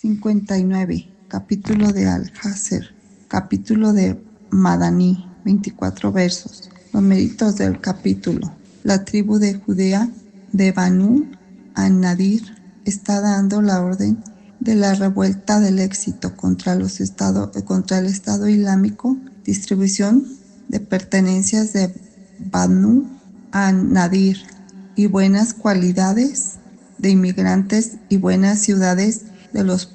59. Capítulo de Al-Hazer. Capítulo de Madaní. 24 versos. Los méritos del capítulo. La tribu de Judea de Banu an-Nadir está dando la orden de la revuelta del éxito contra el Estado Islámico, distribución de pertenencias de Banu an-Nadir y buenas cualidades de inmigrantes y buenas ciudades de los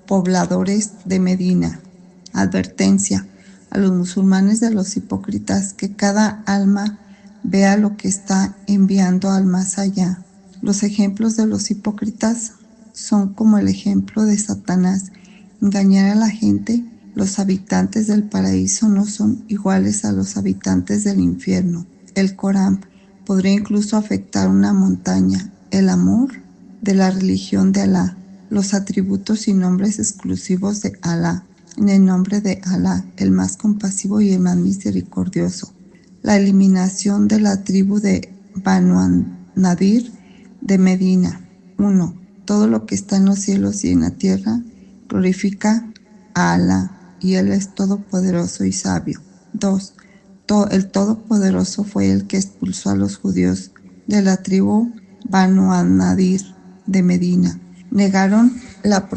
pobladores de Medina. Advertencia a los musulmanes de los hipócritas que cada alma vea lo que está enviando al más allá. Los ejemplos de los hipócritas son como el ejemplo de Satanás, engañar a la gente. Los habitantes del paraíso no son iguales a los habitantes del infierno. El Corán podría incluso afectar una montaña. El amor de la religión de Alá, los atributos y nombres exclusivos de Alá, en el nombre de Alá, el más compasivo y el más misericordioso. La eliminación de la tribu de Banu an-Nadir de Medina. 1. Todo lo que está en los cielos y en la tierra glorifica a Alá, y Él es todopoderoso y sabio. 2. El Todopoderoso fue el que expulsó a los judíos de la tribu Banu an-Nadir de Medina. Negaron al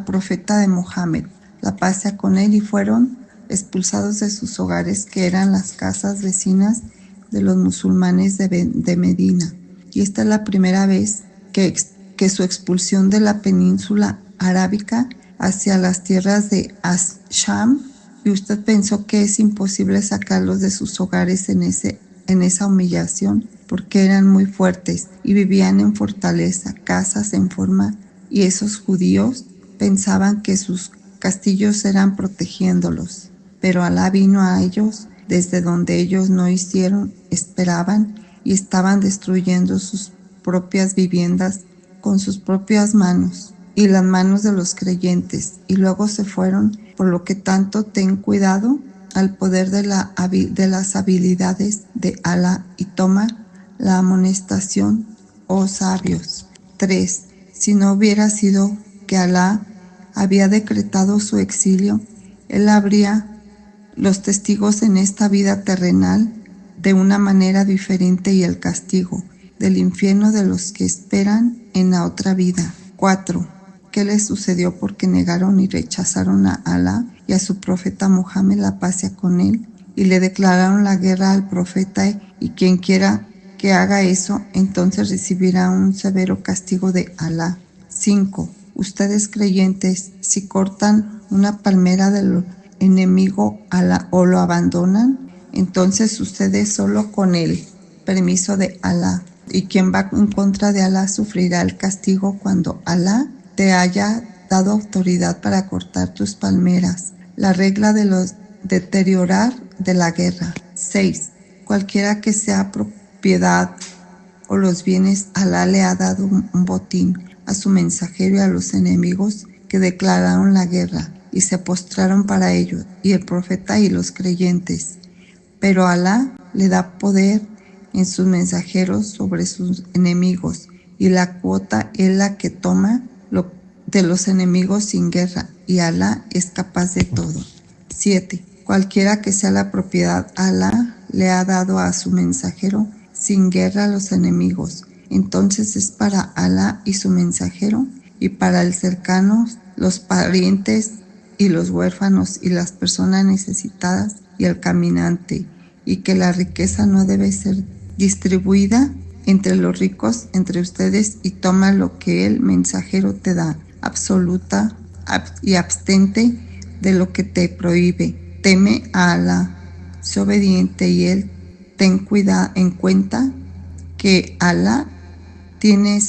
profeta de Mohammed, la paz sea con él, y fueron expulsados de sus hogares, que eran las casas vecinas de los musulmanes de Medina. Y esta es la primera vez que su expulsión de la península arábica hacia las tierras de Sham, y usted pensó que es imposible sacarlos de sus hogares en esa humillación, porque eran muy fuertes y vivían en fortaleza, casas en forma, y esos judíos pensaban que sus castillos eran protegiéndolos. Pero Alá vino a ellos desde donde ellos no esperaban, y estaban destruyendo sus propias viviendas con sus propias manos y las manos de los creyentes, y luego se fueron. Por lo que tanto ten cuidado al poder de las habilidades de Alá, y toma la amonestación, oh sabios. 3. Si no hubiera sido que Alá había decretado su exilio, Él habría los testigos en esta vida terrenal de una manera diferente, y el castigo del infierno de los que esperan en la otra vida. 4. ¿Qué les sucedió porque negaron y rechazaron a Alá y a su profeta Muhammad, la paz sea con él, y le declararon la guerra al profeta? Y quien quiera que haga eso, entonces recibirá un severo castigo de Alá. 5. Ustedes creyentes, si cortan una palmera del enemigo o lo abandonan, entonces ustedes solo con el permiso de Alá. Y quien va en contra de Alá sufrirá el castigo cuando Alá te haya dado autoridad para cortar tus palmeras. La regla de los deteriorar de la guerra. 6. Cualquiera que sea propiedad o los bienes, Alá le ha dado un botín a su mensajero y a los enemigos que declararon la guerra y se postraron para ellos, y el profeta y los creyentes. Pero Alá le da poder en sus mensajeros sobre sus enemigos, y la cuota es la que toma de los enemigos sin guerra, y Alá es capaz de todo. 7. Cualquiera que sea la propiedad, Alá le ha dado a su mensajero sin guerra a los enemigos. Entonces es para Alá y su mensajero, y para el cercano, los parientes y los huérfanos y las personas necesitadas y el caminante, y que la riqueza no debe ser distribuida entre los ricos, entre ustedes, y toma lo que el mensajero te da, absoluta, y abstente de lo que te prohíbe. Teme a Alá, sé obediente, y Él ten en cuenta que Alá tiene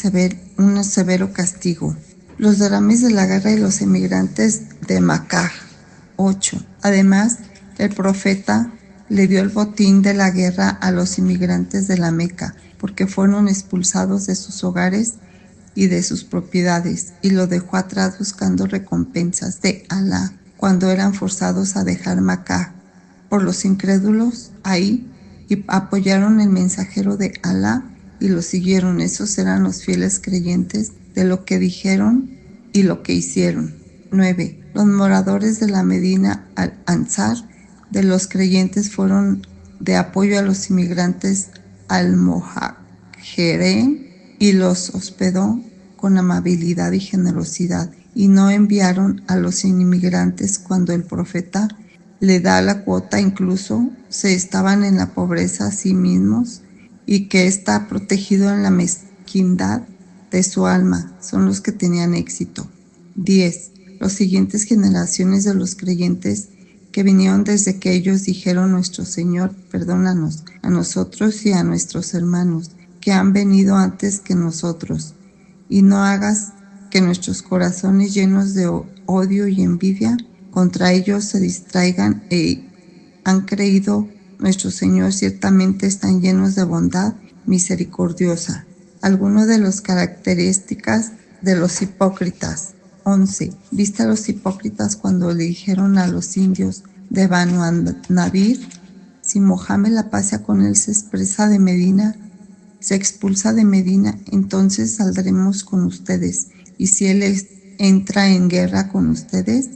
un severo castigo. Los derrames de la guerra y los emigrantes de Makkah. 8. Además, el profeta le dio el botín de la guerra a los inmigrantes de la Meca, porque fueron expulsados de sus hogares y de sus propiedades, y lo dejó atrás buscando recompensas de Alá cuando eran forzados a dejar Makkah por los incrédulos ahí, y apoyaron el mensajero de Alá y lo siguieron. Esos eran los fieles creyentes de lo que dijeron y lo que hicieron. 9. Los moradores de la Medina al-Ansar de los creyentes fueron de apoyo a los inmigrantes al-Muhajirin y los hospedó con amabilidad y generosidad, y no enviaron a los inmigrantes cuando el profeta le da la cuota, incluso se estaban en la pobreza a sí mismos, y que está protegido en la mezquindad de su alma, son los que tenían éxito. 10. Las siguientes generaciones de los creyentes que vinieron desde que ellos dijeron: nuestro Señor, perdónanos a nosotros y a nuestros hermanos que han venido antes que nosotros, y no hagas que nuestros corazones llenos de odio y envidia contra ellos se distraigan han creído. Nuestro Señor ciertamente están llenos de bondad misericordiosa. Algunas de las características de los hipócritas. 11. ¿Viste a los hipócritas cuando le dijeron a los indios de Banu Nadir: si Mohammed, la paz sea con él, se expulsa de Medina, entonces saldremos con ustedes, y si él entra en guerra con ustedes,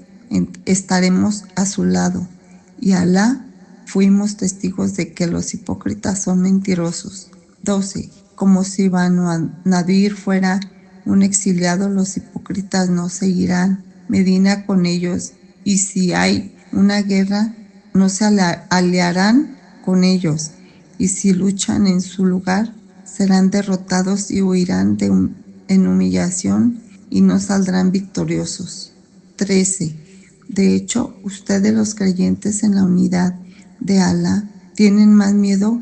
estaremos a su lado, y Alá fuimos testigos de que los hipócritas son mentirosos. 12. Como si Banu Nadir fuera un exiliado, los hipócritas no seguirán Medina con ellos, y si hay una guerra, no se aliarán con ellos, y si luchan en su lugar, serán derrotados y huirán en humillación y no saldrán victoriosos. 13. De hecho, ustedes, los creyentes en la unidad de Alá, tienen más miedo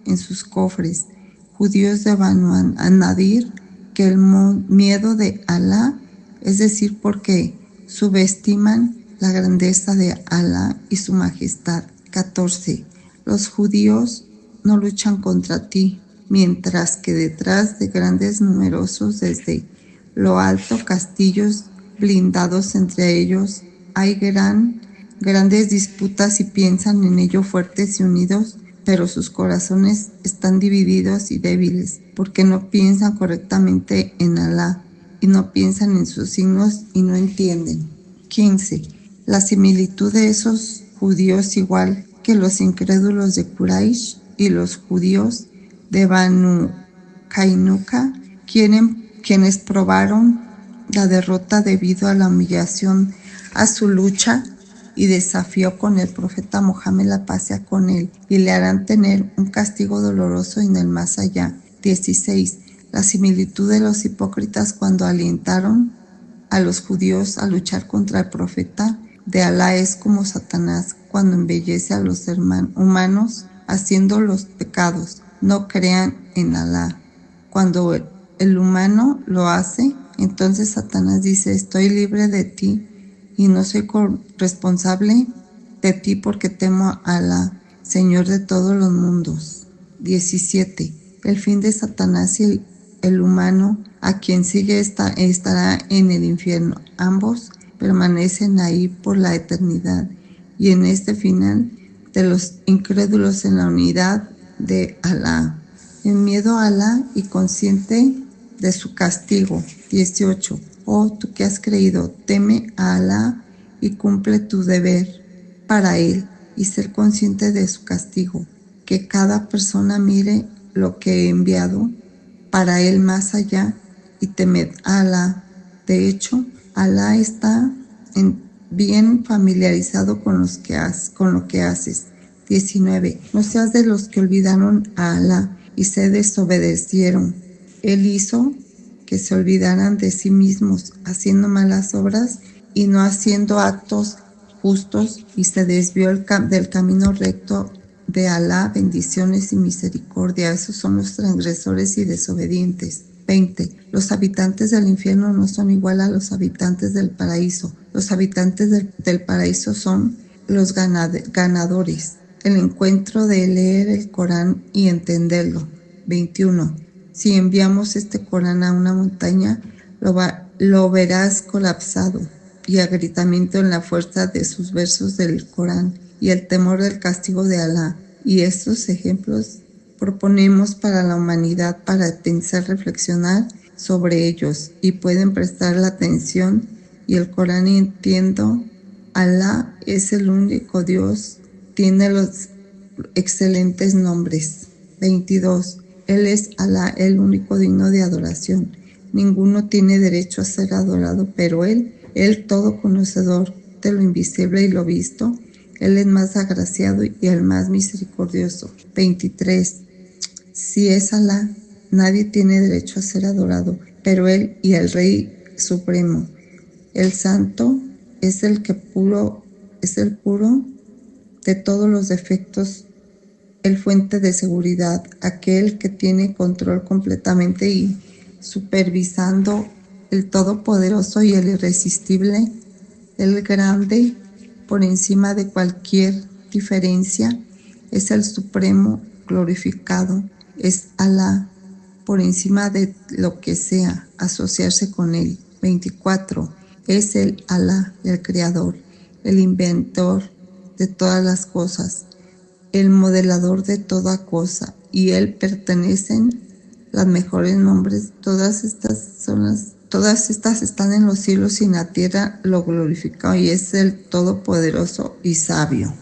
en sus cofres, judíos de Banu Nadir, que el miedo de Alá, es decir, porque subestiman la grandeza de Alá y su majestad. 14. Los judíos no luchan contra ti, mientras que detrás de grandes numerosos desde lo alto castillos blindados entre ellos hay grandes disputas y piensan en ello fuertes y unidos, pero sus corazones están divididos y débiles, porque no piensan correctamente en Alá, y no piensan en sus signos y no entienden. 15. La similitud de esos judíos, igual que los incrédulos de Quraysh y los judíos de Banu Kainuka, quienes probaron la derrota debido a la humillación a su lucha y desafío con el profeta Mohammed, la paz sea con él, y le harán tener un castigo doloroso en el más allá. 16. La similitud de los hipócritas cuando alentaron a los judíos a luchar contra el profeta de Alá es como Satanás cuando embellece a los humanos haciendo los pecados. No crean en Alá. Cuando el humano lo hace, entonces Satanás dice: estoy libre de ti y no soy responsable de ti porque temo a Alá, Señor de todos los mundos. 17. El fin de Satanás y el humano a quien sigue estará en el infierno. Ambos permanecen ahí por la eternidad. Y en este final de los incrédulos en la unidad de Alá, en miedo a Alá y consciente de su castigo. 18. Oh, tú que has creído, teme a Alá y cumple tu deber para él y ser consciente de su castigo. Que cada persona mire lo que he enviado para él más allá y temed a Alá. De hecho, Alá está bien familiarizado con lo que haces. 19. No seas de los que olvidaron a Alá y se desobedecieron. Él hizo que se olvidaran de sí mismos, haciendo malas obras y no haciendo actos justos, y se desvió del camino recto de Alá. Bendiciones y misericordia. Esos son los transgresores y desobedientes. 20. Los habitantes del infierno no son igual a los habitantes del paraíso. Los habitantes del paraíso son los ganadores. El encuentro de leer el Corán y entenderlo. 21. Si enviamos este Corán a una montaña, lo verás colapsado y agrietamiento en la fuerza de sus versos del Corán y el temor del castigo de Alá. Y estos ejemplos proponemos para la humanidad para pensar, reflexionar sobre ellos y pueden prestar la atención y el Corán y entiendo. Alá es el único Dios, tiene los excelentes nombres. 22. Él es Alá, el único digno de adoración. Ninguno tiene derecho a ser adorado, pero Él todo conocedor de lo invisible y lo visto. Él es más agraciado y el más misericordioso. 23. Si es Alá, nadie tiene derecho a ser adorado, pero Él y el Rey Supremo. El Santo es el puro de todos los defectos, el fuente de seguridad, aquel que tiene control completamente y supervisando, el todopoderoso y el irresistible, el grande, por encima de cualquier diferencia, es el supremo glorificado, es Alá, por encima de lo que sea, asociarse con él. 24. Es el Alá, el creador, el inventor de todas las cosas, el modelador de toda cosa, y él pertenecen los mejores nombres. Todas estas están en los cielos y en la tierra, lo glorificado, y es el todopoderoso y sabio.